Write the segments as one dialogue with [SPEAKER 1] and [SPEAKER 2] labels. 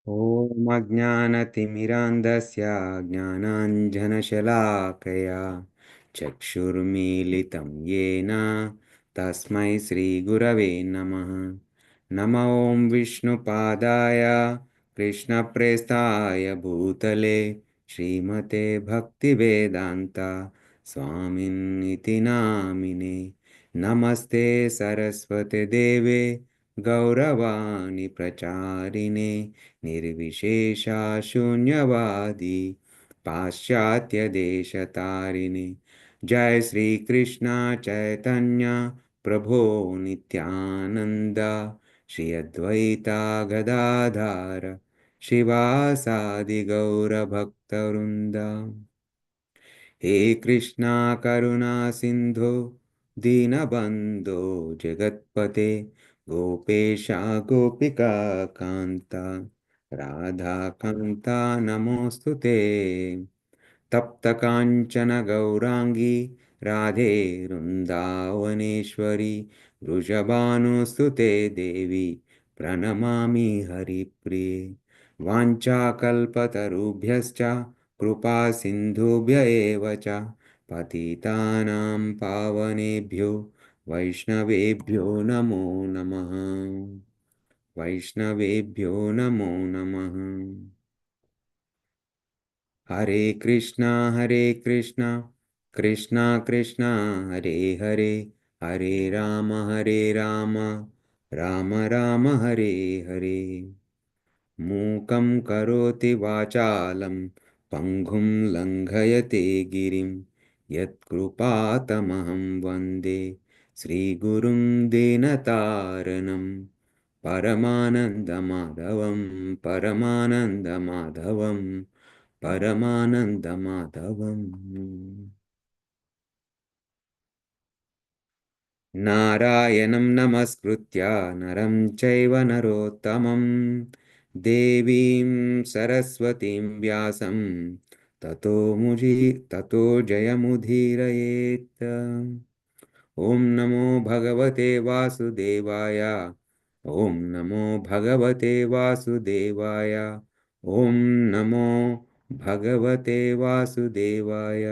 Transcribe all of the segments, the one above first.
[SPEAKER 1] ॐ अज्ञानतिमिरान्धस्य ज्ञानाञ्जनशलाकया चक्षुर्मीलितं येन तस्मै श्रीगुरवे नमः। नमो ॐ विष्णुपादाय कृष्णप्रेष्ठाय भूतले श्रीमते भक्तिवेदान्ता स्वामिनिति नामिने। नमस्ते सरस्वते देवे गौरवाणी प्रचारिणे निर्विशेषा शून्यवादी पाश्चात्यदेशतारिणे। जय श्री कृष्ण चैतन्य प्रभो नित्यानंद श्री अद्वैता गदाधार शिवासादि गौरभक्तवृंद। हे कृष्णा करुणा सिंधु दीनबंधो जगत्पते गोपेशा गोपिका कांता राधा कांता नमोस्तुते। तप्त कांचन गौरांगी राधे वृंदावनेश्वरी वृषभानुस्तुते देवी प्रणमामि हरिप्रिये। वाञ्छाकल्पतरुभ्यश्च कृपा सिन्धुभ्य एव च पतितानां पावनेभ्यो वैष्णवेभ्यो नमो नमः। वैष्णवेभ्यो नमो नमः। हरे कृष्णा कृष्णा कृष्णा हरे हरे हरे राम राम राम हरे हरे। मूकं करोति वाचालं पङ्गुं लङ्घयते गिरिं यत्कृपातमहं वन्दे श्रीगुरुं दीनतारणं परमानन्दमाधवं परमानन्दमाधवं परमानन्दमाधवम्। नारायणं नमस्कृत्य नरं चैव नरोत्तमं देवीं सरस्वतीं व्यासं ततो जयमुदीरयेत्। ॐ नमो भगवते वासुदेवाय। ॐ नमो भगवते वासुदेवाय। ॐ नमो भगवते वासुदेवाय।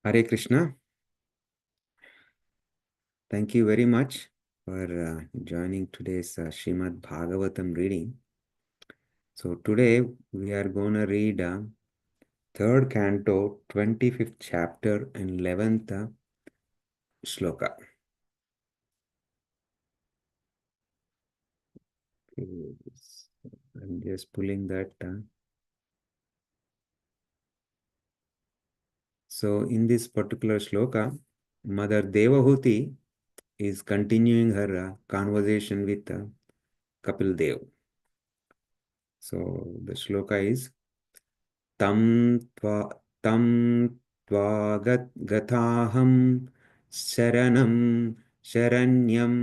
[SPEAKER 1] Hare Krishna. Thank you very much for joining today's Srimad Bhagavatam reading. So today we are going to read third canto, 25th chapter and 11th shloka. Okay, I'm just pulling that. So in this particular shloka, Mother Devahuti is continuing her conversation with Kapil Dev. So the shloka is तं त्वा तं त्वागताहं शरणं शरण्यं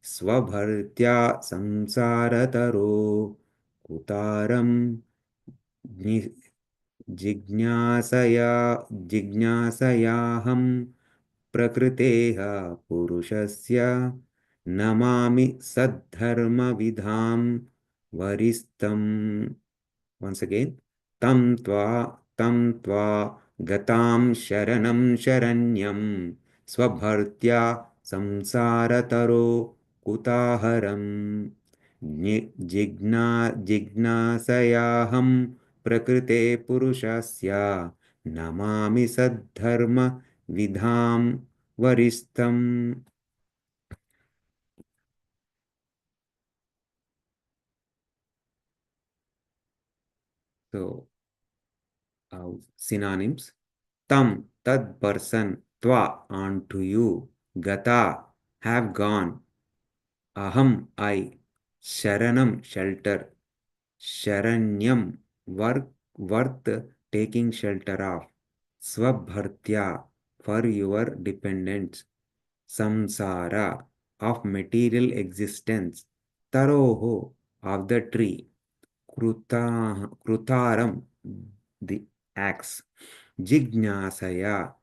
[SPEAKER 1] स्वभर्त्या संसारतरो कुतारं जिज्ञासया जिज्ञासयाहं प्रकृतेः पुरुषस्य Namami सद्धर्मविधां वरिष्ठम्। Once again, तं त्वा गतां शरणं शरण्यं स्वभर्त्या संसारतरो कुताहरम् जिज्ञासयाहं प्रकृते पुरुषस्य Namami सद्धर्म विधां वरिष्ठम्. So, synonyms. Tam, that person, tva, unto you, gata, have gone, aham, I, sharanam, shelter, sharanyam, worth taking shelter of, swabhartya, for your dependents, samsara, of material existence, taroho, of the tree, krutaram, the axe, jignasaya,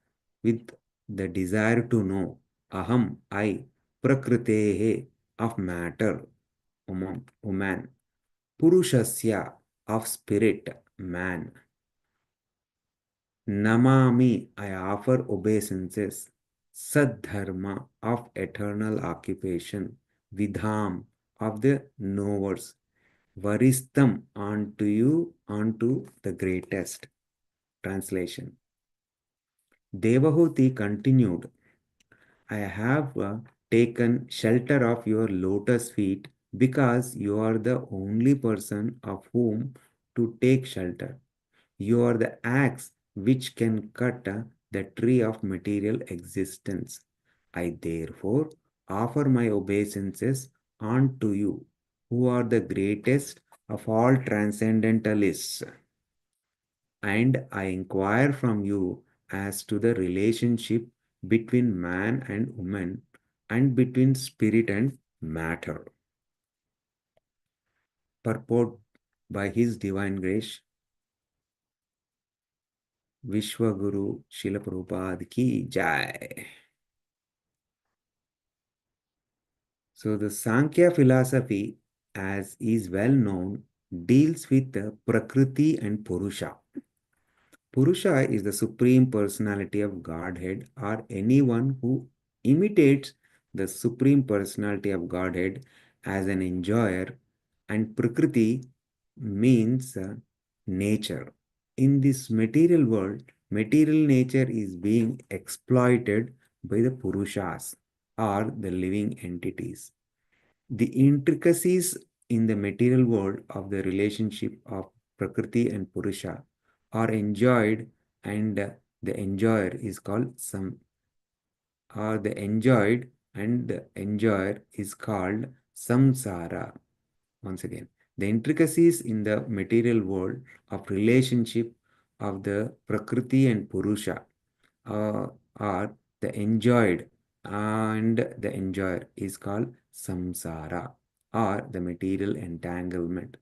[SPEAKER 1] with the desire to know, aham, I, prakritehe, of matter, woman, purushasya, of spirit, man, namami, I offer obeisances, sadharma, of eternal occupation, vidham, of the knowers, varistam, unto you, unto the greatest. Translation. Devahuti continued, I have taken shelter of your lotus feet because you are the only person of whom to take shelter. You are the axe which can cut the tree of material existence. I therefore offer my obeisances unto you, who are the greatest of all transcendentalists, and I inquire from you as to the relationship between man and woman and between spirit and matter. Purport by His Divine Grace, Vishwaguru Srila Prabhupada Ki Jai. So the Sankhya philosophy, as is well known, deals with the Prakriti and Purusha. Purusha is the supreme personality of Godhead, or anyone who imitates the supreme personality of Godhead as an enjoyer, and Prakriti means nature. In this material world, material nature is being exploited by the Purushas, or the living entities. The intricacies in the material world of the relationship of Prakriti and Purusha are enjoyed, and the enjoyer is called or the enjoyed and the enjoyer is called samsara. Once again, the intricacies in the material world of relationship of the Prakriti and Purusha uh, are the enjoyed, and the enjoyer is called samsara, or the material entanglement.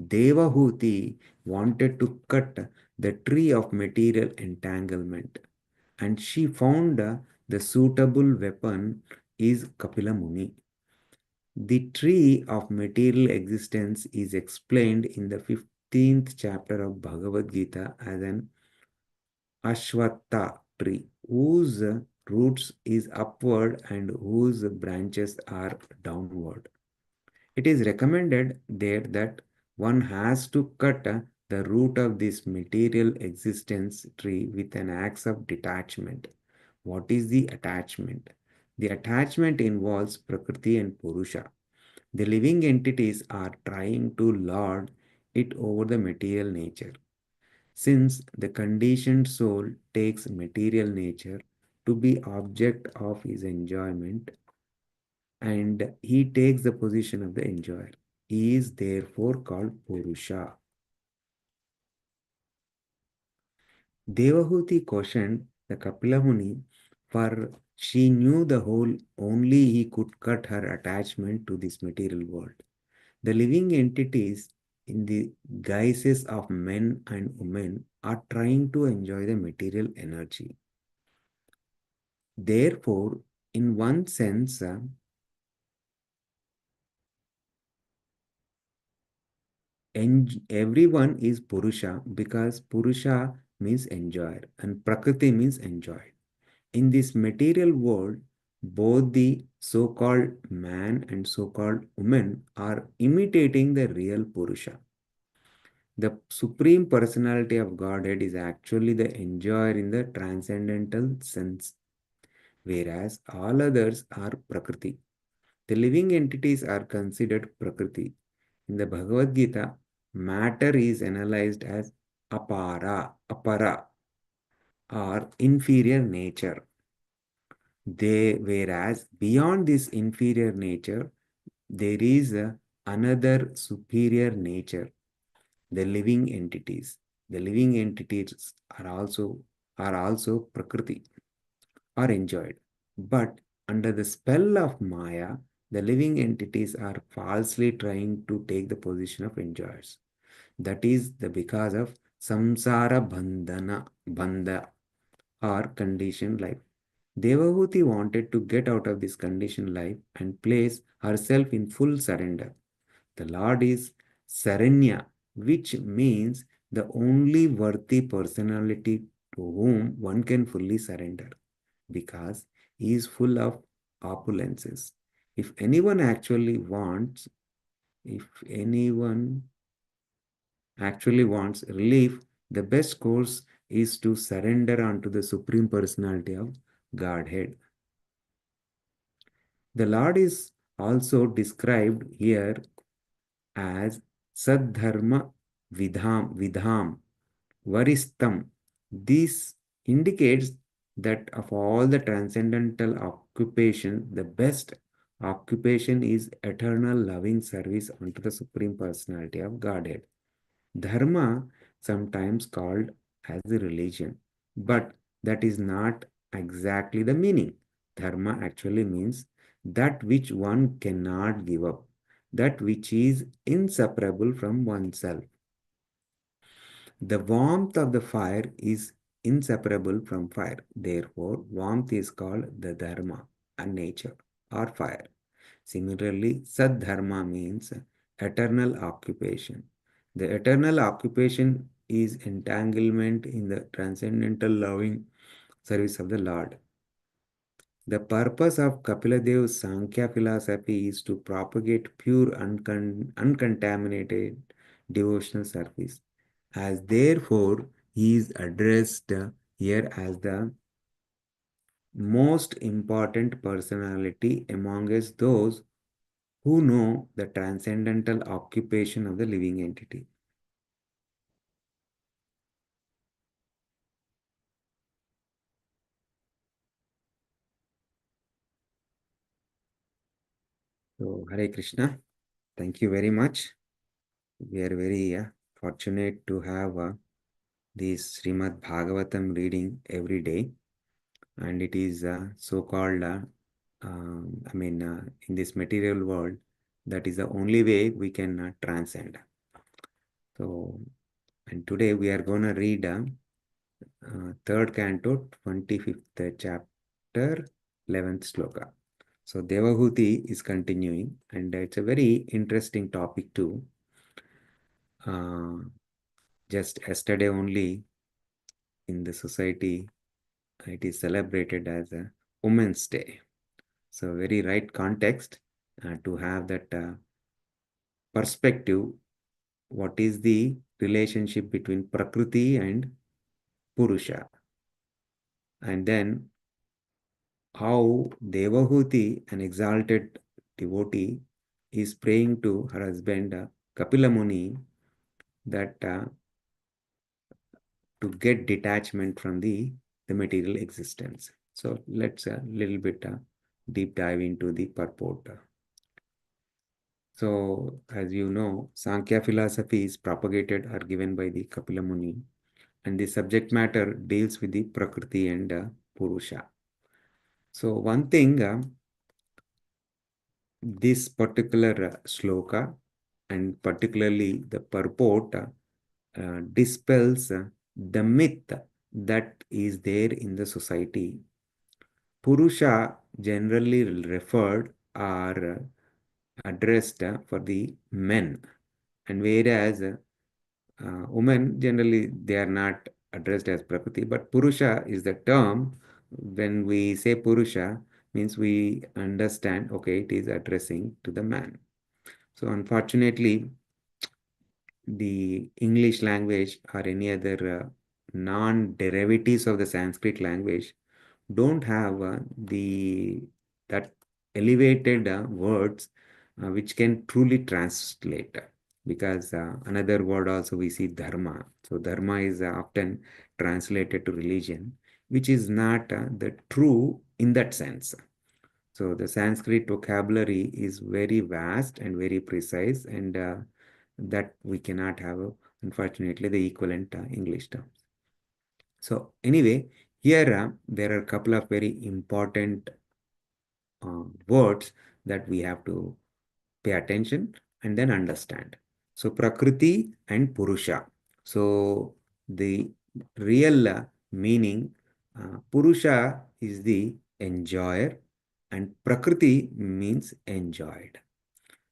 [SPEAKER 1] Devahuti wanted to cut the tree of material entanglement, and she found the suitable weapon is Kapila Muni. The tree of material existence is explained in the 15th chapter of Bhagavad Gita as an Ashwatha tree, whose roots is upward and whose branches are downward. It is recommended there that one has to cut the root of this material existence tree with an axe of detachment. What is the attachment? The attachment involves Prakriti and Purusha. The living entities are trying to lord it over the material nature. Since the conditioned soul takes material nature to be object of his enjoyment, and he takes the position of the enjoyer, he is therefore called Purusha. Devahuti cautioned the Kapila Muni, for she knew the whole, only he could cut her attachment to this material world. The living entities, in the guises of men and women, are trying to enjoy the material energy. Therefore, in one sense, everyone is Purusha, because Purusha means enjoyer and Prakriti means enjoyed. In this material world, both the so-called man and so-called woman are imitating the real Purusha. The Supreme Personality of Godhead is actually the enjoyer in the transcendental sense, whereas all others are Prakriti. The living entities are considered Prakriti. In the Bhagavad Gita, matter is analyzed as apara, or inferior nature. Whereas beyond this inferior nature, there is another superior nature, the living entities. The living entities are also Prakriti, are enjoyed. But under the spell of Maya, the living entities are falsely trying to take the position of enjoyers. That is the because of samsara bandha or conditioned life. Devahuti wanted to get out of this conditioned life and place herself in full surrender. The Lord is Saranya, which means the only worthy personality to whom one can fully surrender, because he is full of opulences. If anyone actually wants, if anyone actually wants relief, the best course is to surrender unto the Supreme Personality of Godhead. The Lord is also described here as Sadharma Vidham, Varistam. This indicates that of all the transcendental occupations, the best occupation is eternal loving service unto the Supreme Personality of Godhead. Dharma, sometimes called as a religion, but that is not exactly the meaning. Dharma actually means that which one cannot give up, that which is inseparable from oneself. The warmth of the fire is inseparable from fire. Therefore, warmth is called the dharma and nature or fire. Similarly, Sadharma means eternal occupation. The eternal occupation is entanglement in the transcendental loving service of the Lord. The purpose of Kapiladev's Sankhya philosophy is to propagate pure, uncontaminated devotional service. As therefore, he is addressed here as the most important personality amongst those who know the transcendental occupation of the living entity. So, Hare Krishna, thank you very much. We are very fortunate to have this Srimad Bhagavatam reading every day, and it is so-called, in this material world, that is the only way we can transcend. So, and today we are going to read third canto, 25th chapter, 11th sloka. So Devahuti is continuing, and it's a very interesting topic too. Just yesterday only in the society, it is celebrated as a Women's Day. So very right context to have that perspective. What is the relationship between Prakriti and Purusha? And then how Devahuti, an exalted devotee, is praying to her husband Kapila Muni that to get detachment from the material existence. So let's a little bit deep dive into the purport. So as you know, Sankhya philosophy is propagated or given by the Kapila Muni, and the subject matter deals with the Prakriti and Purusha. So one thing, this particular sloka and particularly the purport dispels the myth that is there in the society. Purusha generally referred are addressed for the men, and whereas women generally they are not addressed as Prakriti, but Purusha is the term. When we say Purusha, means we understand, okay, it is addressing to the man. So unfortunately, the English language or any other non-derivatives of the Sanskrit language don't have the that elevated words which can truly translate, because another word also we see dharma. So dharma is often translated to religion, which is not the true in that sense. So the Sanskrit vocabulary is very vast and very precise, and that we cannot have, unfortunately, the equivalent English terms. So anyway, here there are a couple of very important words that we have to pay attention and then understand. So Prakriti and Purusha. So the real meaning, Purusha is the enjoyer and Prakriti means enjoyed.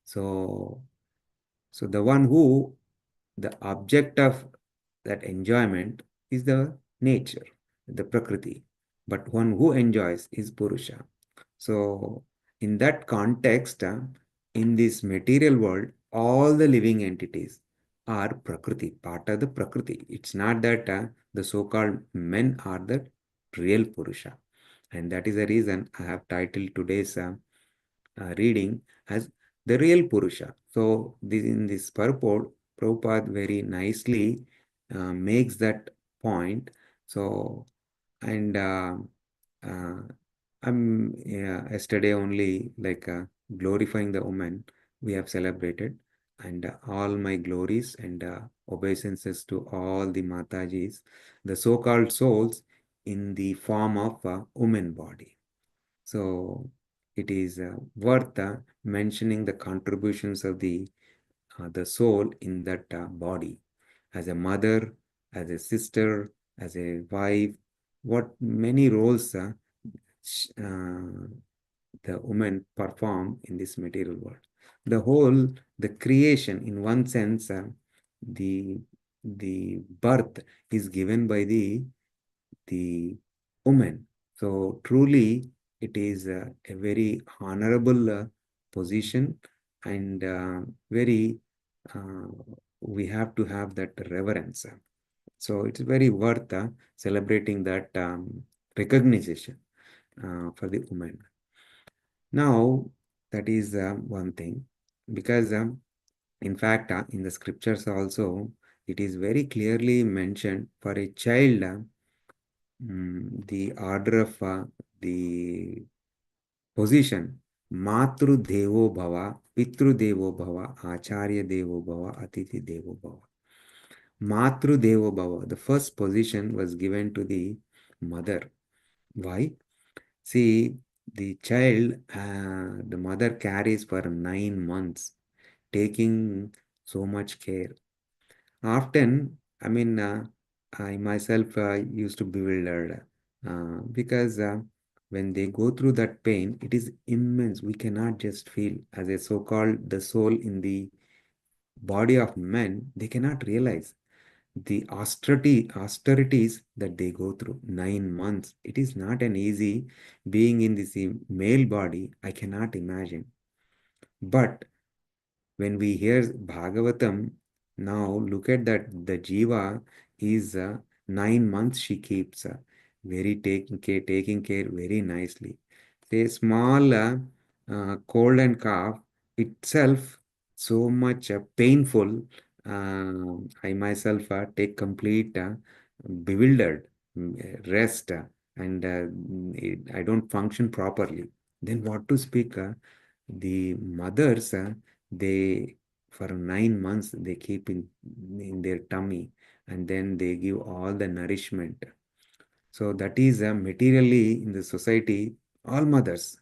[SPEAKER 1] So, so the one who, the object of that enjoyment is the nature, the Prakriti. But one who enjoys is Purusha. So, in that context, in this material world, all the living entities are Prakriti, part of the Prakriti. It's not that the so called men are the real Purusha. And that is the reason I have titled today's reading as the real Purusha. So, this, in this purport, Prabhupada very nicely makes that point. So, and uh, I'm yesterday only like glorifying the woman we have celebrated, and all my glories and obeisances to all the Matajis, the so-called souls in the form of a woman body. So it is worth mentioning the contributions of the soul in that body as a mother, as a sister, as a wife, what many roles the woman perform in this material world. The whole, the creation, in one sense, the the birth is given by the woman. So truly, it is a very honorable position and very uh, we have to have that reverence. So it's very worth celebrating that recognition for the woman. Now, that is one thing because in fact, in the scriptures also, it is very clearly mentioned for a child. The order of the position Matru Devo Bhava, Pitru Devo Bhava, Acharya Devo Bhava, Atithi Devo Bhava. Matru Devo Bhava, the first position was given to the mother. Why? See, the child, the mother carries for 9 months, taking so much care. Often, I mean, I myself used to bewildered because when they go through that pain, it is immense. We cannot just feel as a so-called the soul in the body of men. They cannot realize the austerities that they go through. 9 months. It is not an easy being in this male body. I cannot imagine. But when we hear Bhagavatam, now look at that the Jiva is 9 months she keeps very taking care very nicely. Say small cold and cough itself so much painful. I myself take complete bewildered rest and I don't function properly. Then what to speak? The mothers, they for 9 months they keep in their tummy and then they give all the nourishment. So that is materially in the society, all mothers,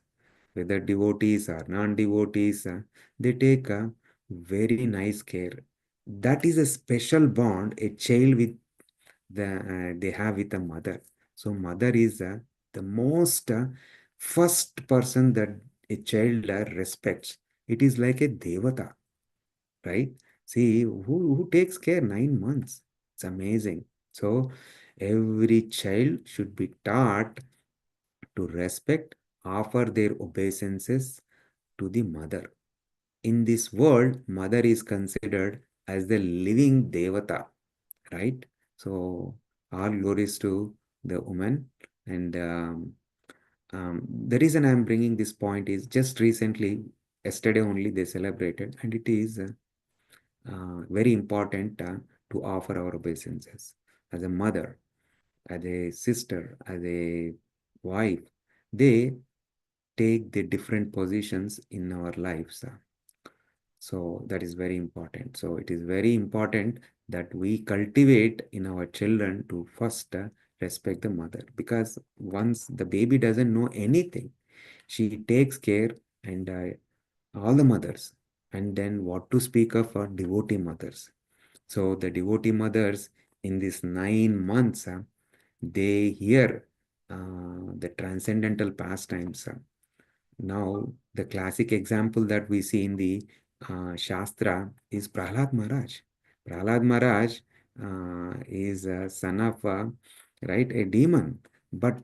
[SPEAKER 1] whether devotees or non-devotees, they take very nice care. That is a special bond a child with they have with a mother. So mother is the most first person that a child respects. It is like a devata, right? See, who takes care 9 months? It's amazing. So every child should be taught to respect, offer their obeisances to the mother. In this world, mother is considered as the living devata, right? So all glories to the woman. And the reason I'm bringing this point is just recently, yesterday only they celebrated, and it is very important to offer our obeisances as a mother, as a sister, as a wife. They take the different positions in our lives. So that is very important. So it is very important that we cultivate in our children to first respect the mother because once the baby doesn't know anything, she takes care and all the mothers. And then what to speak of devotee mothers. So the devotee mothers in these 9 months, they hear the transcendental pastimes. Now, the classic example that we see in the Shastra is Prahlad Maharaj. Prahlad Maharaj is a son of, right, a demon, but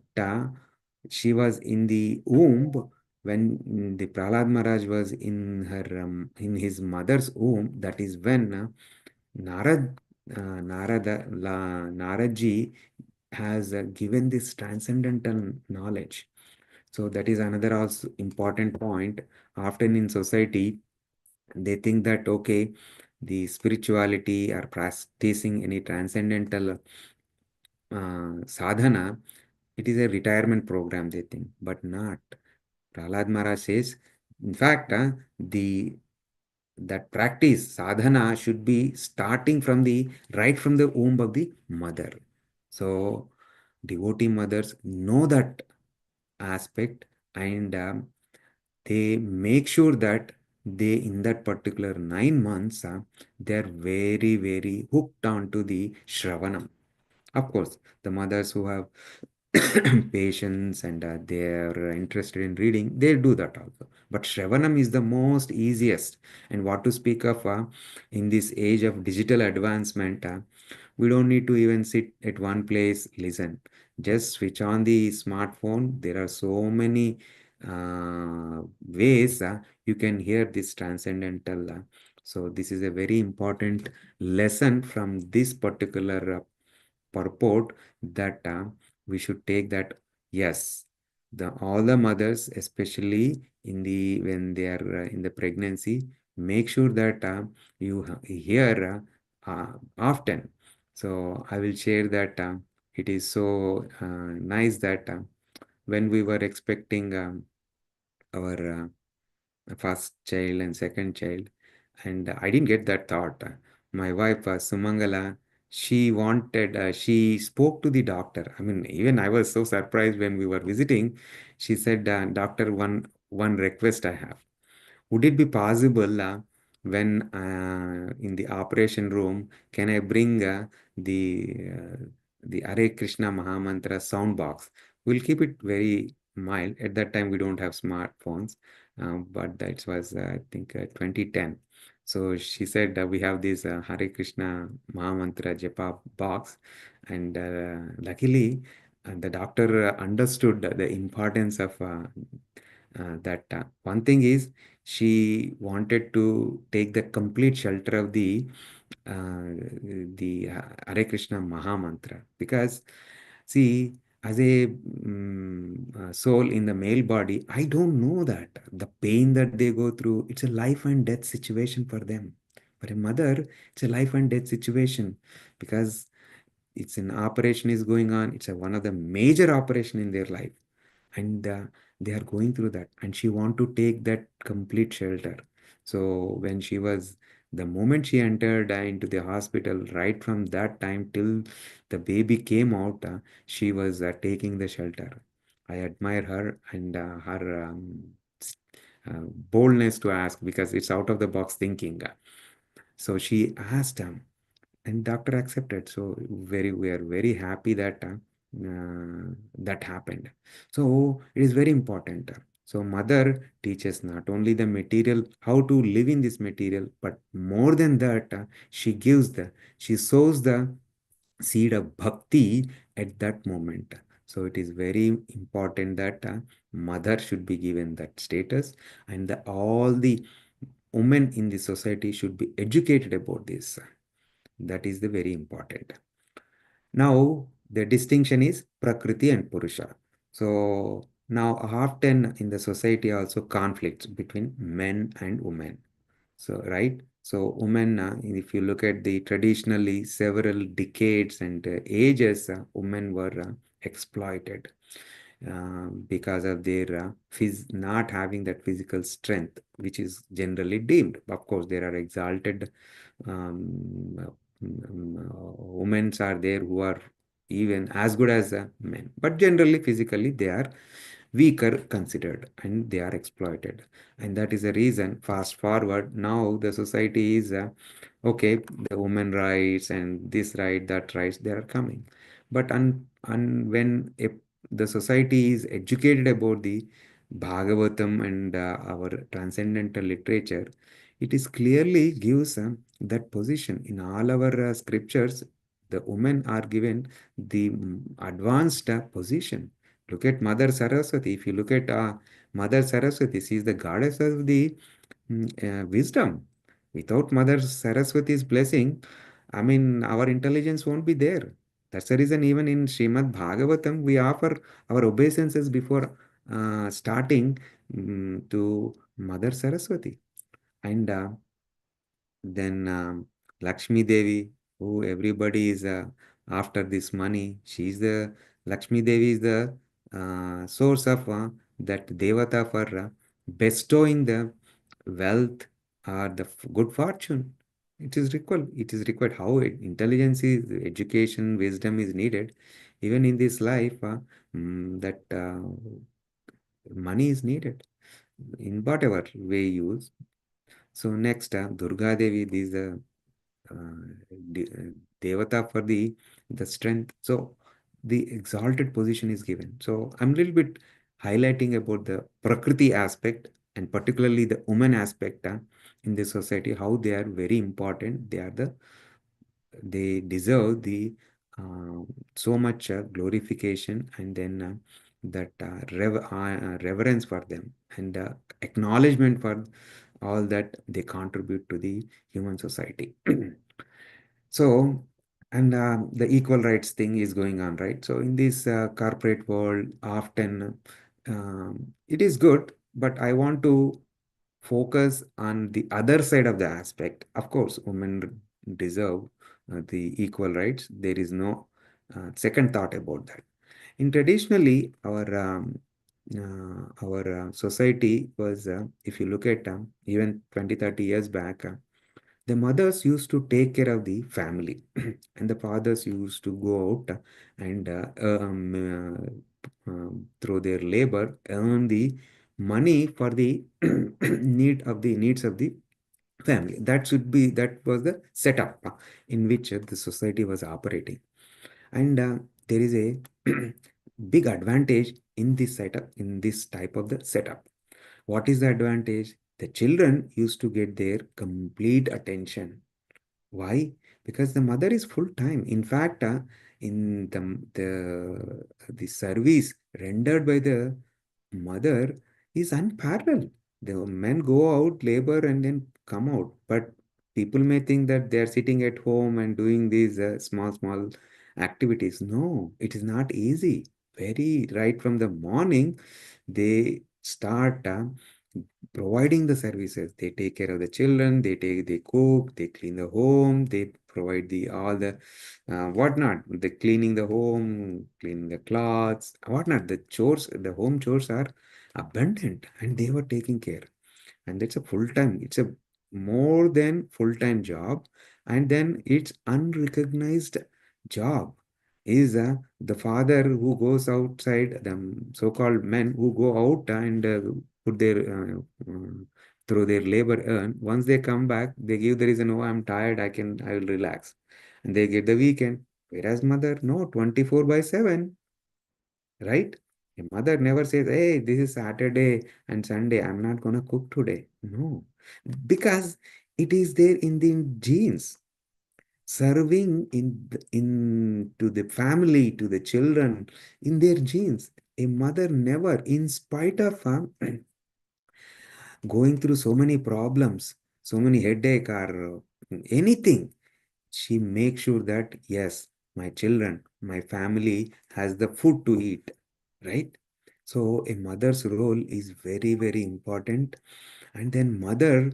[SPEAKER 1] she was in the womb when the Prahlad Maharaj was in her in his mother's womb. That is when Narad Naradji has given this transcendental knowledge. So that is another also important point. Often in society, they think that okay, the spirituality or practicing any transcendental sadhana, it is a retirement program, they think, but not. Prahlad Maharaj says, in fact, the that practice sadhana should be starting from the right from the womb of the mother. So devotee mothers know that aspect, and they make sure that they in that particular 9 months they're very very hooked on to the shravanam. Of course, the mothers who have patience and they're interested in reading, they do that also. But Shravanam is the most easiest. And what to speak of in this age of digital advancement, we don't need to even sit at one place, listen. Just switch on the smartphone. There are so many ways you can hear this transcendental. So, this is a very important lesson from this particular purport that we should take that yes, the all the mothers, especially in the when they are in the pregnancy, make sure that you hear often. So I will share that it is so nice that when we were expecting our first child and second child, and I didn't get that thought. My wife, Sumangala, she spoke to the doctor. I mean, even I was so surprised when we were visiting. She said, Doctor, one request I have. Would it be possible when in the operation room, can I bring the Hare Krishna Mahamantra sound box? We'll keep it very mild. At that time, we don't have smartphones, but that was, I think, 2010. So she said we have this Hare Krishna Mahamantra Japa box, and luckily, the doctor understood the importance of that. One thing is she wanted to take the complete shelter of the Hare Krishna Mahamantra because see, as a soul in the male body, I don't know that the pain that they go through, it's a life and death situation for them. For a mother, it's a life and death situation because it's an operation is going on. It's one of the major operation in their life, and they are going through that, and she want to take that complete shelter. So when she was the moment she entered into the hospital, right from that time till the baby came out, she was taking the shelter. I admire her and her boldness to ask because it's out of the box thinking. So she asked and doctor accepted. So we are very happy that that happened. So it is very important. So mother teaches not only the material, how to live in this material, but more than that, she sows the seed of bhakti at that moment. So it is very important that mother should be given that status, and all the women in the society should be educated about this. That is the very important. Now, the distinction is Prakriti and Purusha. So, now often in the society also conflicts between men and women. So, right? So, women, if you look at the traditionally several decades and ages, women were exploited because of their not having that physical strength, which is generally deemed. Of course, there are exalted women are there who are even as good as men, but generally physically they are weaker considered, and they are exploited. And that is the reason, fast forward, now the society is okay, the women rights and this right, that rights, they are coming. But when the society is educated about the Bhagavatam and our transcendental literature, it is clearly gives that position in all our scriptures. The women are given the advanced position. Look at Mother Saraswati. If you look at Mother Saraswati, she is the goddess of the wisdom. Without Mother Saraswati's blessing, I mean, our intelligence won't be there. That's the reason even in Srimad Bhagavatam, we offer our obeisances before starting to Mother Saraswati. And then Lakshmi Devi, who everybody is after this money. She's the Lakshmi Devi is the source of that devata for bestowing the wealth or the good fortune. It is required. It is required. How intelligence is, education, wisdom is needed. Even in this life, that money is needed in whatever way use. So next, Durga Devi, this is the devata for the strength. So the exalted position is given. So I'm a little bit highlighting about the prakriti aspect and particularly the woman aspect in the society, how they are very important. They deserve the uh, so much glorification, and then that reverence for them, and acknowledgement for all that they contribute to the human society. So, and the equal rights thing is going on, right? So, in this corporate world, often it is good, but I want to focus on the other side of the aspect. Of course, women deserve the equal rights. There is no second thought about that. In traditionally, our society was, if you look at even 20, 30 years back, the mothers used to take care of the family, and the fathers used to go out and through their labor earn the money for the needs of the family. That was the setup in which the society was operating. And there is a big advantage in this setup, in this type of the setup. What is the advantage? The children used to get their complete attention. Why? Because the mother is full time. In fact, in the service rendered by the mother is unparalleled. The men go out, labor, and then come out. But people may think that they are sitting at home and doing these small activities. No, it is not easy. Very right from the morning, they start providing the services. They take care of the children, they cook, they clean the home, they provide the all the whatnot, the cleaning the home, cleaning the clothes, whatnot. The chores, the home chores are abundant, and they were taking care. And it's a full time. It's a more than full time job, and then it's unrecognized job. Is the father who goes outside, the so-called men who go out and put their through their labor earn. Once they come back, they give the reason, oh, I'm tired, I will relax. And they get the weekend. Whereas mother, no, 24/7, right? A mother never says, hey, this is Saturday and Sunday, I'm not gonna cook today. No, because it is there in the genes. Serving in to the family, to the children, in their genes. A mother never, in spite of going through so many problems, so many headache or anything, she makes sure that yes, my children, my family has the food to eat, right? So a mother's role is very, very important. And then mother,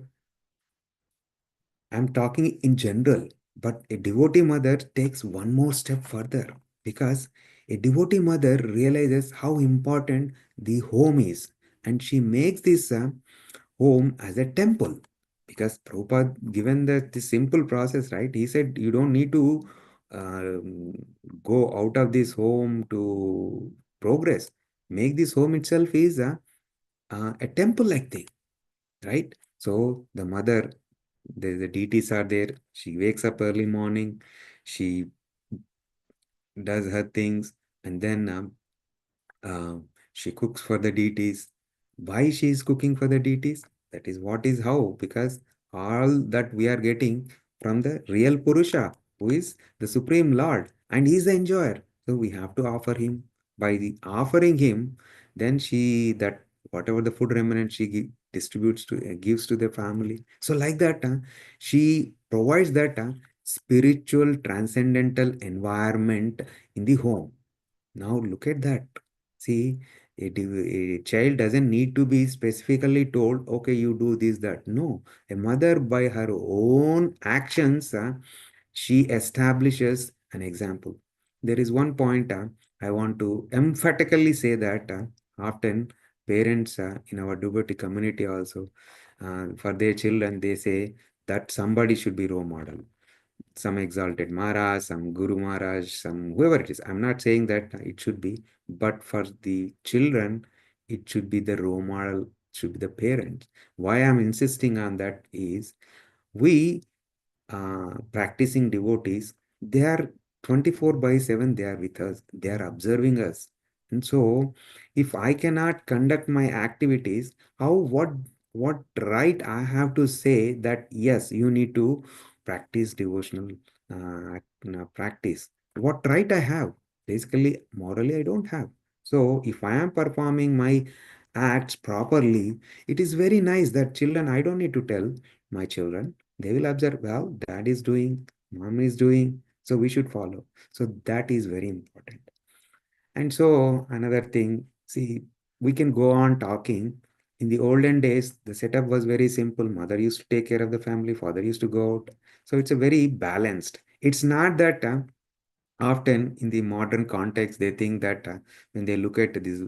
[SPEAKER 1] I'm talking in general, but a devotee mother takes one more step further, because a devotee mother realizes how important the home is, and she makes this home as a temple. Because Prabhupada given the simple process, right? He said you don't need to um, go out of this home to progress. make this home itself is a temple-like thing, right? So the mother, the deities are there. She wakes up early morning, she does her things, and then uh, she cooks for the deities. Why she is cooking for the deities? That is what is how, because all that we are getting from the real Purusha, who is the Supreme Lord, and he is the enjoyer. So we have to offer him. By the offering him, then she that whatever the food remnant she distributes to gives to the family. So like that, she provides that spiritual transcendental environment in the home. Now look at that. See, a child doesn't need to be specifically told, okay, you do this, that. No, a mother by her own actions, she establishes an example. There is one point I want to emphatically say that often parents in our devotee community also, for their children, they say that somebody should be role model, some exalted Maharaj, some Guru Maharaj, some whoever it is. I'm not saying that it should be, but for the children, it should be the role model, should be the parents. Why I'm insisting on that is we practicing devotees, they are 24 by 7, they are with us, they are observing us. And so, if I cannot conduct my activities, how, what right I have to say that, yes, you need to practice devotional practice? What right I have? Basically, morally, I don't have. So, if I am performing my acts properly, it is very nice that children, I don't need to tell my children, they will observe, well, dad is doing, mom is doing, so we should follow. So that is very important. And so another thing, see, we can go on talking. In the olden days, the setup was very simple. Mother used to take care of the family, father used to go out. So it's a very balanced. It's not that often in the modern context, they think that when they look at this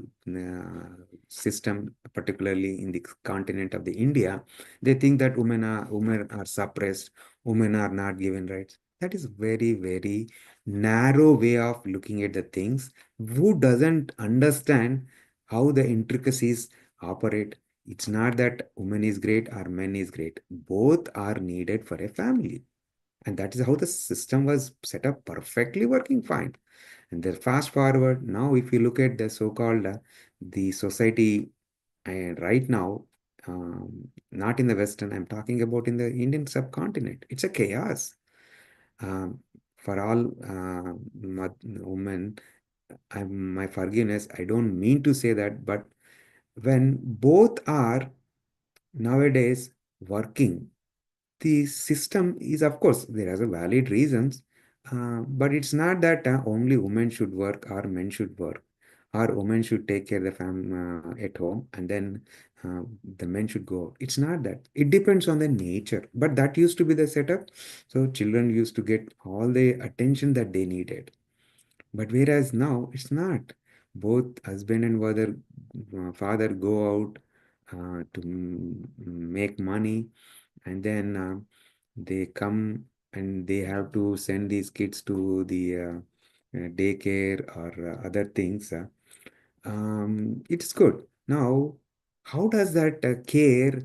[SPEAKER 1] system, particularly in the continent of the India, they think that women are suppressed, women are not given rights. That is very, very narrow way of looking at the things. Who doesn't understand how the intricacies operate? It's not that woman is great or man is great. Both are needed for a family. And that is how the system was set up, perfectly working fine. And then fast forward, now if you look at the so-called the society right now, not in the Western, I'm talking about in the Indian subcontinent. It's a chaos. Um, for all women, my forgiveness, I don't mean to say that, but when both are nowadays working, the system is, of course, there are valid reasons, but it's not that only women should work or men should work, or women should take care of the at home, and then uh, the men should go out. It's not that. It depends on the nature, but that used to be the setup. So children used to get all the attention that they needed. But whereas now it's not. Both husband and father go out to make money, and then they come and they have to send these kids to the daycare or other things. It's good. Now, how does that care?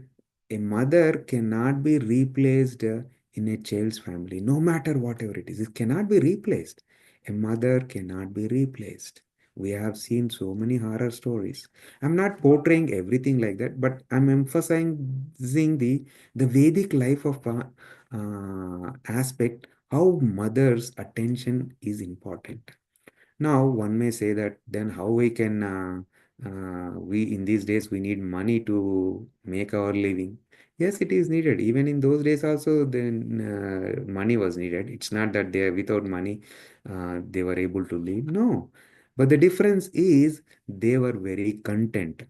[SPEAKER 1] A mother cannot be replaced in a child's family, no matter whatever it is. It cannot be replaced. A mother cannot be replaced. We have seen so many horror stories. I'm not portraying everything like that, but I'm emphasizing the Vedic life of aspect, how mother's attention is important. Now, one may say that then how we can, we in these days, we need money to make our living. Yes, it is needed. Even in those days also, then money was needed. It's not that they without money, they were able to live. No. But the difference is they were very content.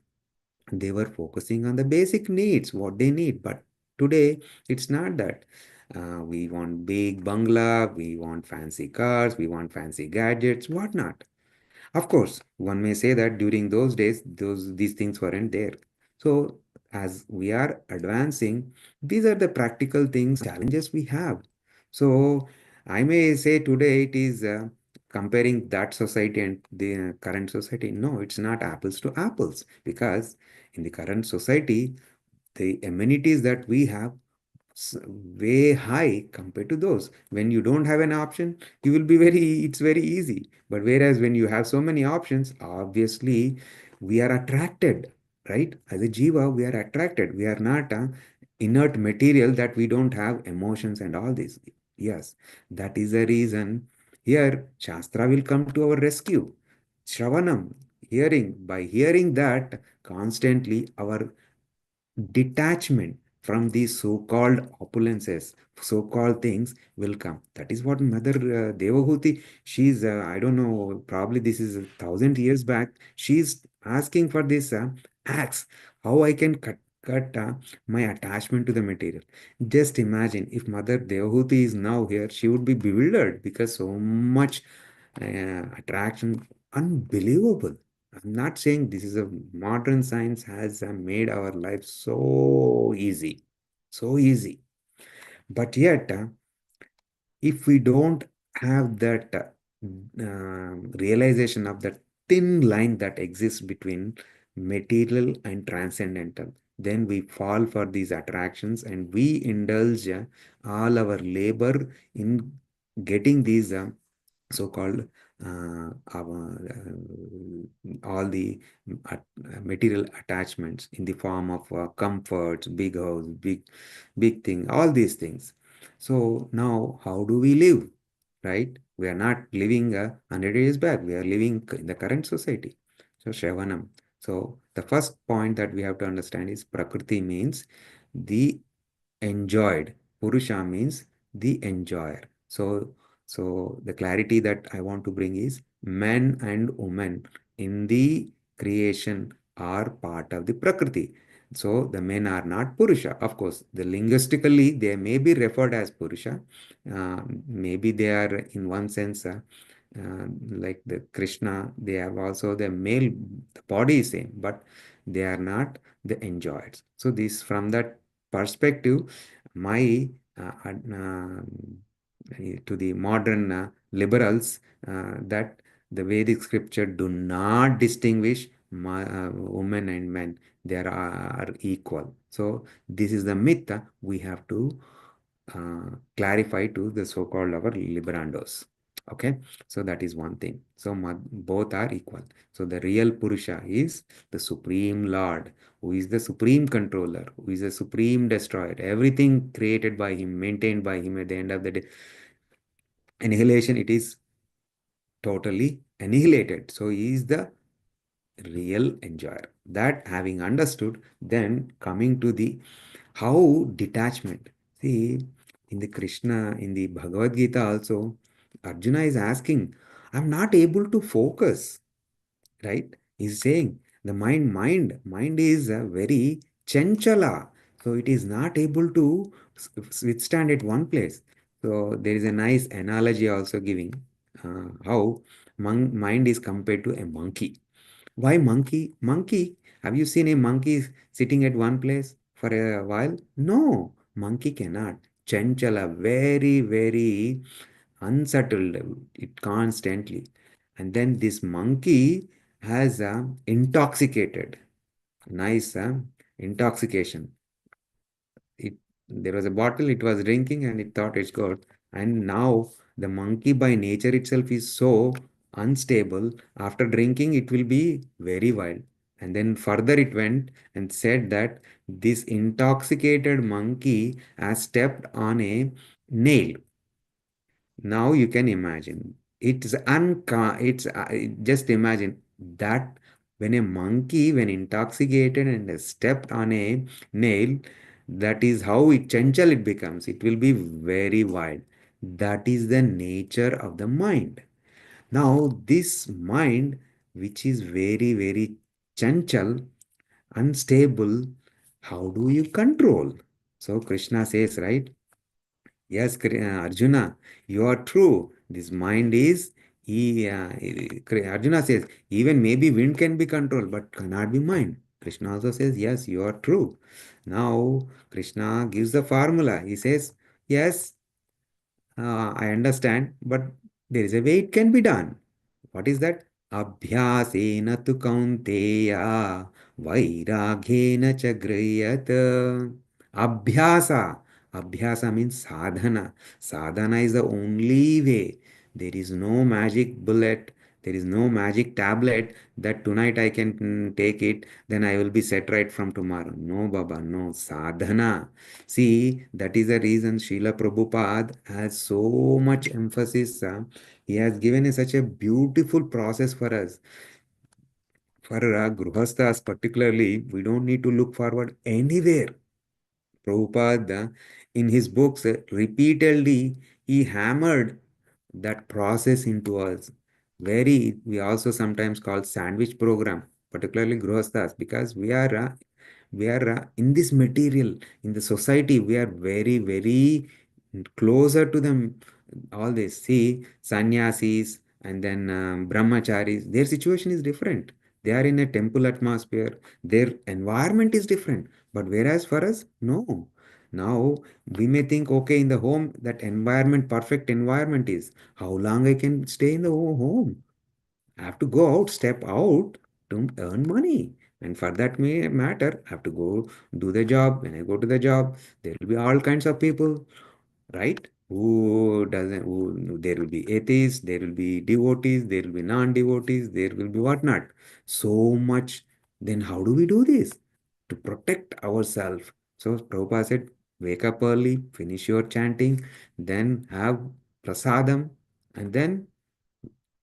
[SPEAKER 1] They were focusing on the basic needs, what they need. But today, it's not that. We want big bungalow, we want fancy cars, we want fancy gadgets, whatnot. Of course, one may say that during those days, these things weren't there. So, as we are advancing, these are the practical things, challenges we have. So, I may say today it is comparing that society and the current society, no, it's not apples to apples, because in the current society, the amenities that we have way high compared to those. When you don't have an option, you will be it's very easy. But whereas when you have so many options, obviously we are attracted, right? As a jiva, we are attracted. We are not a inert material that we don't have emotions and all this. Yes, that is the reason here Shastra will come to our rescue. Shravanam, hearing, by hearing that constantly, our detachment from these so-called opulences, so-called things will come. That is what Mother Devahuti, she's, I don't know, probably this is 1,000 years back, she's asking for this axe, how I can cut my attachment to the material. Just imagine if Mother Devahuti is now here, she would be bewildered because so much attraction, unbelievable. I'm not saying this is a modern science has made our life so easy, so easy. But yet, if we don't have that realization of that thin line that exists between material and transcendental, then we fall for these attractions and we indulge all our labor in getting these so-called all the material attachments in the form of comforts, big house, big thing, all these things. So now, how do we live? Right? We are not living 100 years back. We are living in the current society. So Shravanam. So the first point that we have to understand is Prakriti means the enjoyed. Purusha means the enjoyer. So the clarity that I want to bring is men and women in the creation are part of the Prakriti. So the men are not Purusha. Of course, the linguistically they may be referred as Purusha. Maybe they are in one sense like the Krishna. They have also the male. The body is same, but they are not the enjoyers. So this from that perspective, my to the modern liberals that the Vedic scripture do not distinguish women and men. They are equal. So this is the myth we have to clarify to the so-called our liberandos. Okay, so that is one thing. So both are equal. So the real Purusha is the Supreme Lord, who is the Supreme Controller, who is the Supreme Destroyer. Everything created by Him, maintained by Him at the end of the day. Annihilation, it is totally annihilated. So He is the real enjoyer. That having understood, then coming to the how detachment. See, in the Krishna, in the Bhagavad Gita also, Arjuna is asking, I'm not able to focus, right? He's saying the mind is very chanchala. So it is not able to withstand at one place. So there is a nice analogy also giving how mind is compared to a monkey. Why monkey? Monkey. Have you seen a monkey sitting at one place for a while? No, monkey cannot. Chanchala, very, very unsettled, it constantly. And then this monkey has intoxicated. Nice intoxication. It There was a bottle, it was drinking, and it thought it's good. And now the monkey by nature itself is so unstable. After drinking, it will be very wild. And then further it went and said that this intoxicated monkey has stepped on a nail. Now you can imagine. It's just imagine that when a monkey, when intoxicated and has stepped on a nail, that is how chanchal it becomes. It will be very wild. That is the nature of the mind. Now, this mind, which is very, very chanchal, unstable, how do you control? So Krishna says, right? Yes, Arjuna, you are true. This mind is, Arjuna says, even maybe wind can be controlled, but cannot be mind. Krishna also says, yes, you are true. Now, Krishna gives the formula. He says, yes, I understand, but There is a way it can be done. What is that? Abhyasena tu kaunteya vairaghena cha griyat. Abhyasa. Abhyasa means sadhana. Sadhana is the only way. There is no magic bullet. There is no magic tablet that tonight I can take it, then I will be set right from tomorrow. No, Baba, no. Sadhana. See, that is the reason Srila Prabhupada has so much emphasis. He has given us such a beautiful process for us. For Gruhasthas particularly, we don't need to look forward anywhere. Prabhupada, in his books, repeatedly, he hammered that process into us. We also sometimes call sandwich program, particularly Grihasthas, because we are in this material, in the society, we are very, very closer to them. All this, see, sannyasis and then brahmacharis, their situation is different. They are in a temple atmosphere, their environment is different. But whereas for us, no. Now we may think, okay, in the home, that environment, perfect environment is how long I can stay in the home. I have to go out, step out to earn money. And for that may matter, I have to go do the job. When I go to the job, there will be all kinds of people, right? Who there will be atheists, there will be devotees, there will be non-devotees, there will be whatnot. So much. Then how do we do this? To protect ourselves. So Prabhupada said, wake up early, finish your chanting, then have prasadam, and then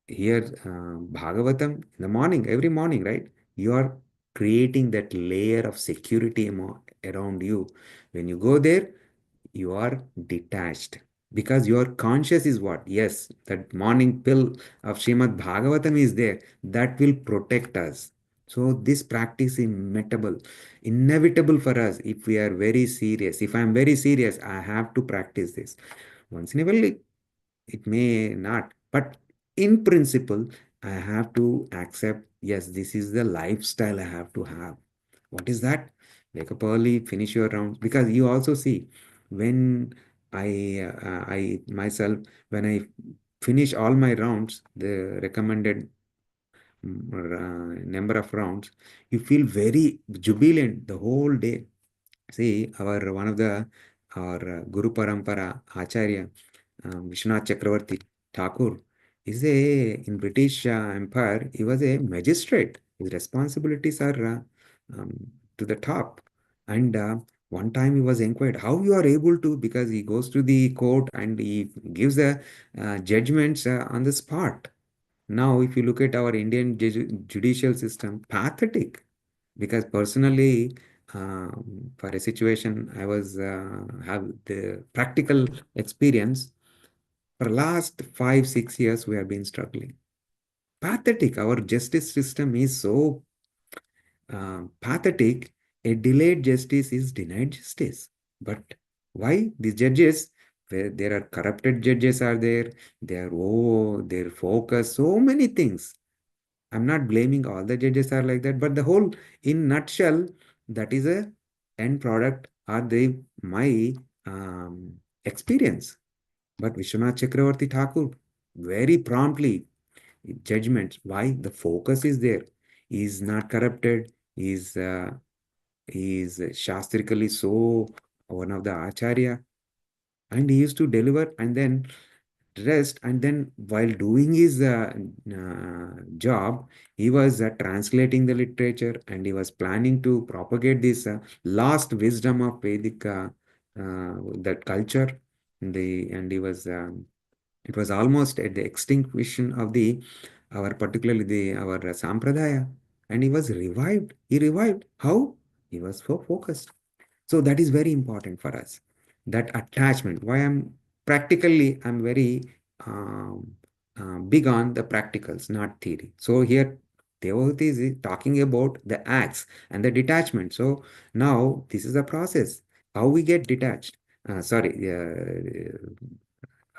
[SPEAKER 1] here Bhagavatam in the morning, every morning, right? You are creating that layer of security around you. When you go there, you are detached because your conscious is what? Yes, that morning pill of Srimad Bhagavatam is there that will protect us. So this practice is inevitable for us if we are very serious. If I am very serious, I have to practice this. Once in a while, it may not, but in principle, I have to accept, yes, this is the lifestyle I have to have. What is that? Wake up early, finish your rounds. Because you also see, when I myself, when I finish all my rounds, the recommended number of rounds, you feel very jubilant the whole day. See, our one of the our Guru Parampara Acharya, Vishwanath Chakravarti Thakur, is a in British Empire. He was a magistrate. His responsibilities are to the top. And one time he was inquired how you are able to, because he goes to the court and he gives the judgments on the spot. Now, if you look at our Indian judicial system, pathetic. Because personally, for a situation, I was have the practical experience. For last 5, 6 years, we have been struggling. Pathetic. Our justice system is so pathetic. A delayed justice is denied justice. But why these judges? Where there are corrupted judges are there. They are their focus, so many things. I'm not blaming all the judges are like that, but the whole, in nutshell, that is a end product or my experience. But Vishwanath Chakravarti Thakur, very promptly, judgments. Why? The focus is there. He is not corrupted. He is shastrically so one of the acharya, and he used to deliver and then rest, and then while doing his job, he was translating the literature, and he was planning to propagate this last wisdom of Vedic that culture. And he was it was almost at the extinction of the our particularly the our sampradaya, and he revived. How? He was so focused. So that is very important for us. That attachment. Why I'm very big on the practicals, not theory. So here Devahuti is talking about the acts and the detachment. So now this is a process. How we get detached. How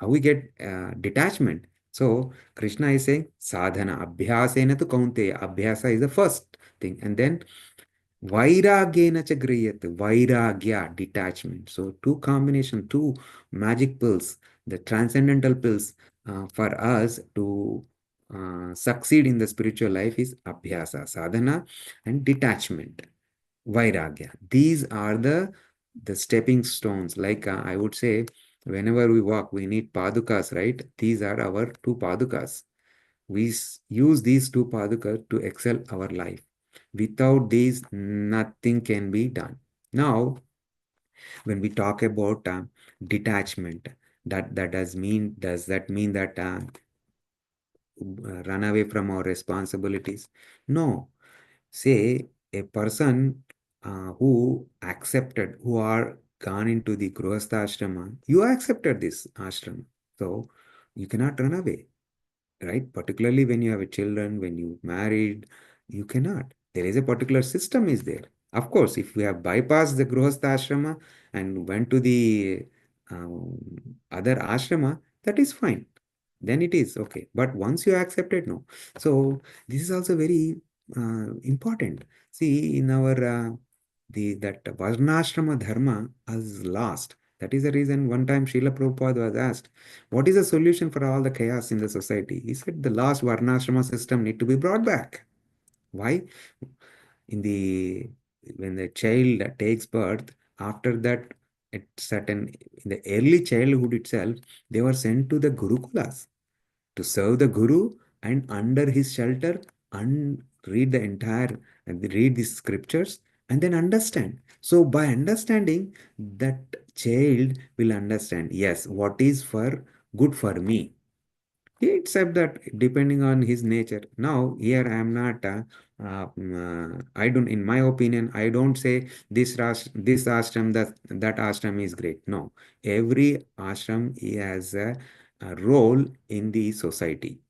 [SPEAKER 1] we get detachment. So Krishna is saying sadhana, abhyasena tu kaunteya. Abhyasa is the first thing. And then Vairagyena cha griyat. Vairagya, detachment. So two magic pills, the transcendental pills. for us to succeed in the spiritual life is abhyasa, sadhana, and detachment, vairagya. These are the stepping stones. Like I would say, whenever we walk, we need padukas, right? These are our two padukas. We use these two padukas to excel our life. Without these, nothing can be done. Now, when we talk about detachment, does that mean that run away from our responsibilities? No. Say a person who are gone into the grihastha ashrama, you accepted this ashram, so you cannot run away, right? Particularly when you have a children, when you married, you cannot. There is a particular system is there. Of course, if we have bypassed the grihastha ashrama and went to the other ashrama, that is fine. Then it is okay. But once you accept it, no. So this is also very important. See, in our the that varnashrama dharma has lost. That is the reason one time Srila Prabhupada was asked, what is the solution for all the chaos in the society? He said the last varnashrama system need to be brought back. Why? In the when the child takes birth, after that, at certain in the early childhood itself, they were sent to the gurukulas to serve the guru and under his shelter and read the entire and read the scriptures and then understand. So by understanding, that child will understand, yes, what is for good for me. He accept that depending on his nature. Now here I am not I don't, in my opinion, I don't say this ashram, that ashram is great. No, every ashram has a role in the society,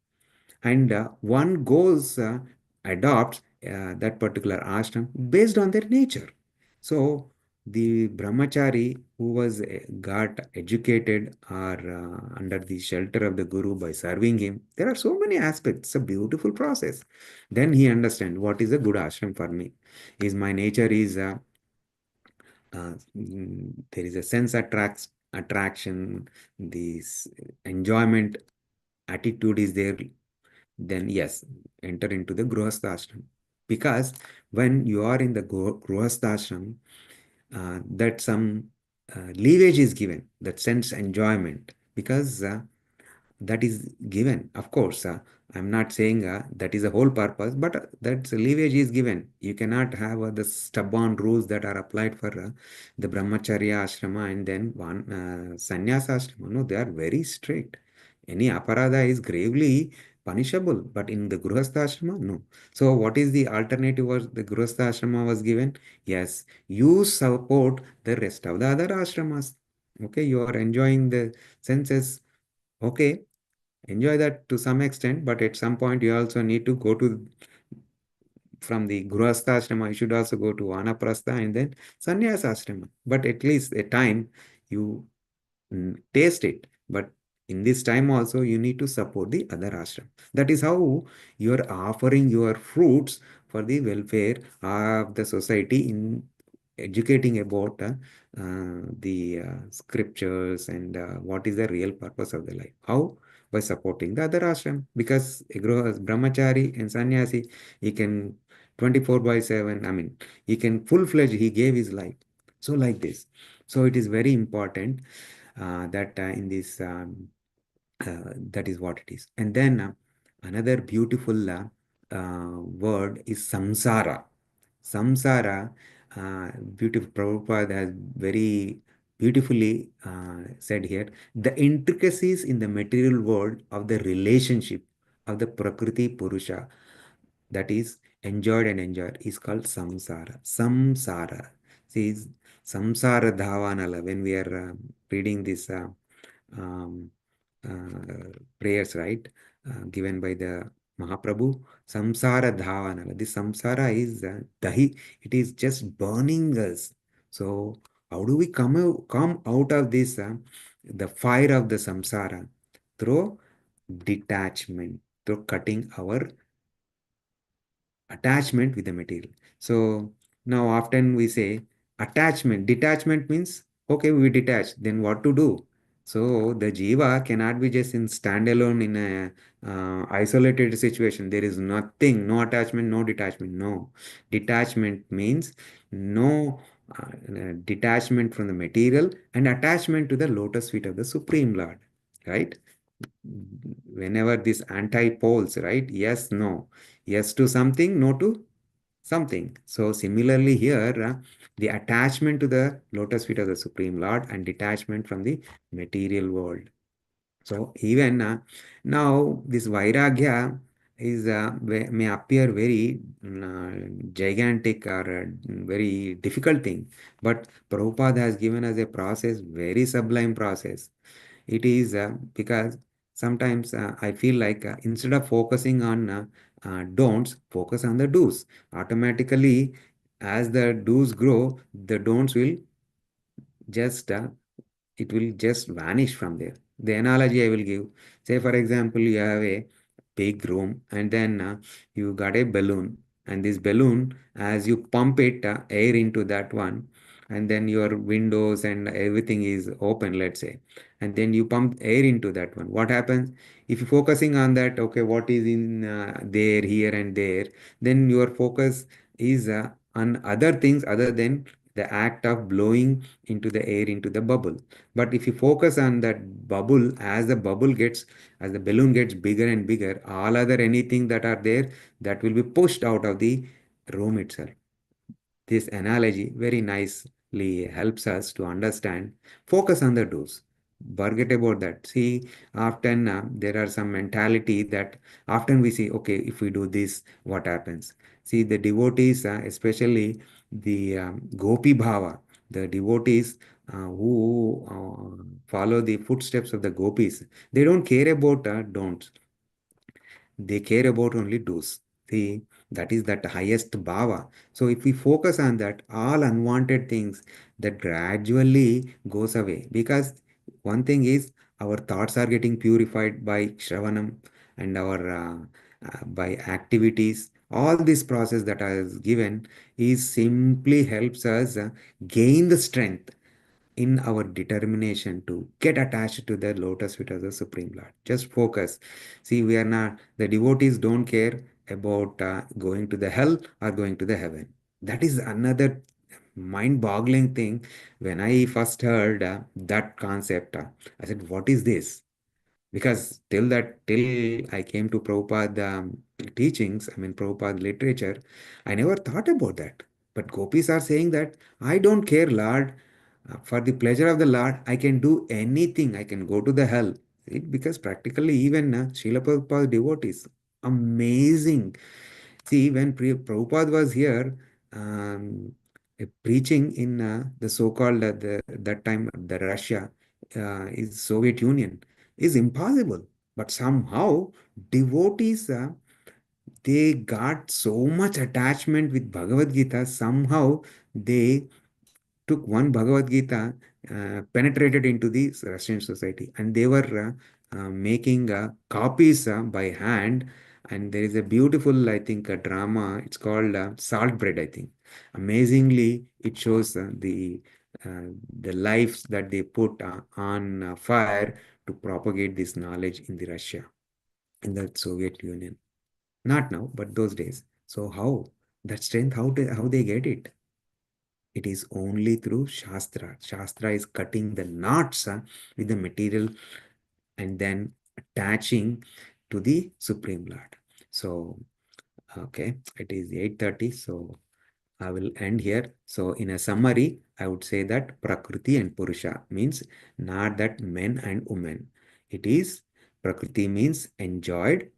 [SPEAKER 1] and one goes adopts that particular ashram based on their nature. So the brahmachari who was got educated or under the shelter of the guru by serving him, there are so many aspects. It's a beautiful process. Then he understands what is a good ashram for me. Is my nature is there is a sense attraction, this enjoyment attitude is there, then yes, enter into the grihastha ashram. Because when you are in the grihastha ashram, that some leverage is given, that sense enjoyment, because that is given. Of course, I'm not saying that is the whole purpose, but that leverage is given. You cannot have the stubborn rules that are applied for the brahmacharya ashrama and then one sannyasa ashrama. No, they are very strict. Any aparadha is gravely punishable, but in the grihastha ashrama, no. So, what is the alternative? Was the grihastha ashrama was given? Yes, you support the rest of the other ashramas. Okay, you are enjoying the senses. Okay, enjoy that to some extent, but at some point you also need to go to from the grihastha ashrama, you should also go to vanaprastha and then sannyasa ashrama. But at least a time you taste it. But in this time also, you need to support the other ashram. That is how you are offering your fruits for the welfare of the society in educating about the scriptures and what is the real purpose of the life. How? By supporting the other ashram. Because a brahmachari and sannyasi, he can 24 by 7, I mean, he can full-fledged, he gave his life. So like this. So it is very important that in this that is what it is. And then another beautiful word is samsara. Samsara, beautiful. Prabhupada has very beautifully said here, the intricacies in the material world of the relationship of the Prakriti Purusha, that is enjoyed and enjoyed, is called samsara. Samsara. See, samsara dhavanala. When we are reading this um, prayers, right, given by the Mahaprabhu, samsara dhavanala. This samsara is dahi. It is just burning us. So how do we come out of this, the fire of the samsara? Through detachment, through cutting our attachment with the material. So now often we say attachment. Detachment means, okay, we detach. Then what to do? So the jiva cannot be just in standalone in a isolated situation. There is nothing, no attachment, no detachment. No, detachment means no detachment from the material and attachment to the lotus feet of the Supreme Lord, right? Whenever these anti-poles, right? Yes, no. Yes to something, no to something. So similarly here, the attachment to the lotus feet of the Supreme Lord and detachment from the material world. So even now this Vairagya is may appear very gigantic or very difficult thing, but Prabhupada has given us a process, very sublime process. It is because sometimes I feel like instead of focusing on don'ts, focus on the do's. Automatically, as the do's grow, the don'ts will just it will just vanish from there. The analogy I will give, say for example, you have a big room and then you got a balloon, and this balloon, as you pump it air into that one, and then your windows and everything is open, let's say, and then you pump air into that one. What happens if you're focusing on that? Okay, what is in there, here and there? Then your focus is on other things other than the act of blowing into the air into the bubble. But if you focus on that bubble, as the balloon gets bigger and bigger, all other anything that are there, that will be pushed out of the room itself. This analogy very nicely helps us to understand. Focus on the do's. Forget about that. See, often there are some mentality that often we see, okay, if we do this, what happens? See, the devotees, especially the Gopi Bhava, the devotees who follow the footsteps of the gopis, they don't care about don'ts. They care about only do's. See, that is that highest bhava. So if we focus on that, all unwanted things that gradually goes away. Because one thing is our thoughts are getting purified by Shravanam and our by activities. All this process that I has given is simply helps us gain the strength in our determination to get attached to the lotus feet of the Supreme Lord. Just focus. See, we are not, the devotees don't care about going to the hell or going to the heaven. That is another mind-boggling thing. When I first heard that concept, I said, what is this? Because till I came to Prabhupada teachings, I mean Prabhupada literature, I never thought about that. But gopis are saying that I don't care, Lord. For the pleasure of the Lord, I can do anything. I can go to the hell. See, because practically even Srila Prabhupada devotees, amazing. See, when Prabhupada was here, preaching in the so-called that time the Russia is Soviet Union is impossible. But somehow devotees they got so much attachment with Bhagavad Gita. Somehow they took one Bhagavad Gita, penetrated into the Russian society, and they were making copies by hand. And there is a beautiful, I think, a drama. It's called Salt Bread, I think. Amazingly, it shows the lives that they put on fire to propagate this knowledge in the Russia, in the Soviet Union. Not now, but those days. So how that strength? How they get it? It is only through Shastra. Shastra is cutting the knots with the material and then attaching to the Supreme Lord. So, okay, it is 8:30. So, I will end here. So, in a summary, I would say that Prakriti and Purusha means not that men and women. It is Prakriti means enjoyed,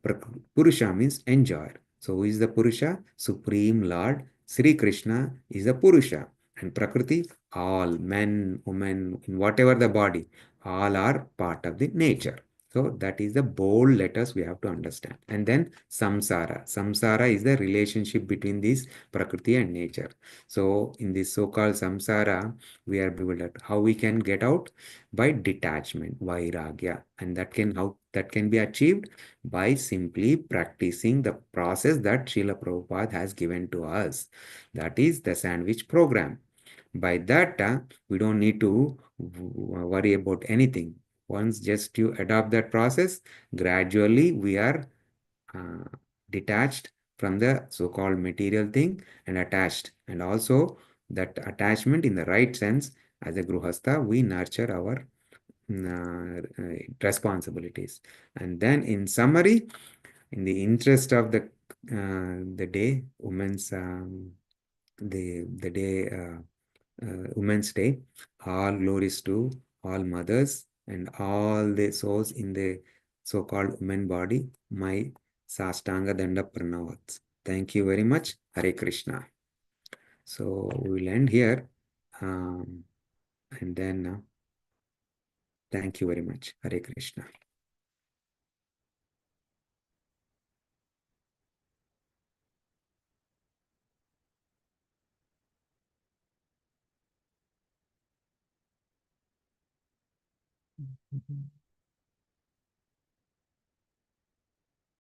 [SPEAKER 1] Purusha means enjoyed. So, who is the Purusha? Supreme Lord Sri Krishna is the Purusha. And Prakriti, all men, women, in whatever the body, all are part of the nature. So that is the bold letters we have to understand. And then samsara. Samsara is the relationship between these Prakriti and nature. So in this so-called samsara, we are bewildered. How we can get out? By detachment, vairagya. And that can be achieved by simply practicing the process that Srila Prabhupada has given to us. That is the sandwich program. By that, we don't need to worry about anything. Once just you adopt that process, gradually we are uh, detached from the so-called material thing and attached. And also that attachment in the right sense, as a Gruhastha, we nurture our responsibilities. And then in summary, in the interest of the day, the day Women's Day, all glories to all mothers and all the souls in the so-called women body. My Sastanga Danda Pranavats. Thank you very much. Hare Krishna. So we will end here. Um, and then thank you very much. Hare Krishna.